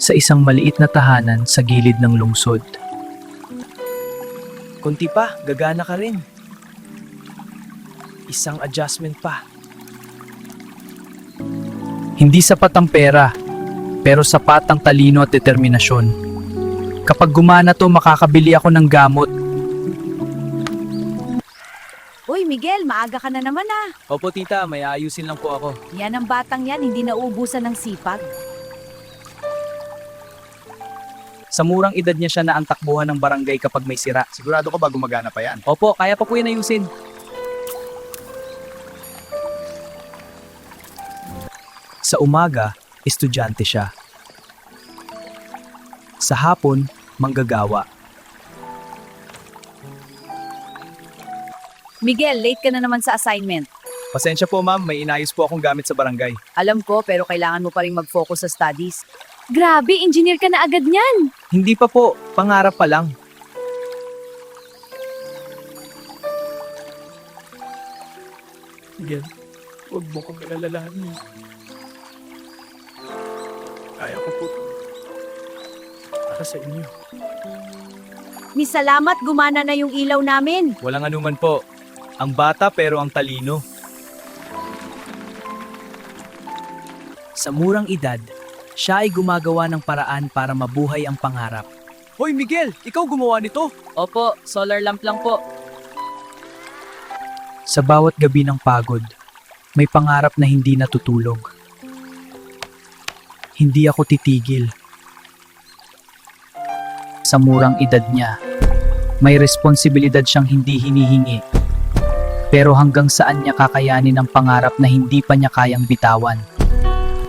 sa isang maliit na tahanan sa gilid ng lungsod. Kunti pa, gagana ka rin. Isang adjustment pa. Hindi sapat ang pera, pero sapat ang talino at determinasyon. Kapag gumana to, makakabili ako ng gamot. Uy, Miguel, maaga ka na naman ah. Opo tita, may ayusin lang po ako. Yan ang batang yan, hindi nauubusan ng sipag. Sa murang edad niya siya na ang takbuhan ng barangay kapag may sira. Sigurado ka ba gumagana pa yan? Opo, kaya pa po yan ayusin. Sa umaga, estudyante siya. Sa hapon, manggagawa. Miguel, late ka na naman sa assignment. Pasensya po ma'am, may inayos po akong gamit sa barangay. Alam ko, pero kailangan mo pa rin mag-focus sa studies. Grabe, engineer ka na agad niyan. Hindi pa po, pangarap pa lang. Miguel, huwag mo kong alalahanin. Kaya ko po. Para sa inyo. Ni salamat, gumana na yung ilaw namin. Walang anuman po. Ang bata pero ang talino. Sa murang edad, siya ay gumagawa ng paraan para mabuhay ang pangarap. Hoy Miguel, ikaw gumawa nito? Opo, solar lamp lang po. Sa bawat gabi ng pagod, may pangarap na hindi natutulog. Hindi ako titigil. Sa murang edad niya, may responsibilidad siyang hindi hinihingi. Pero hanggang saan niya kakayanin ang pangarap na hindi pa niya kayang bitawan?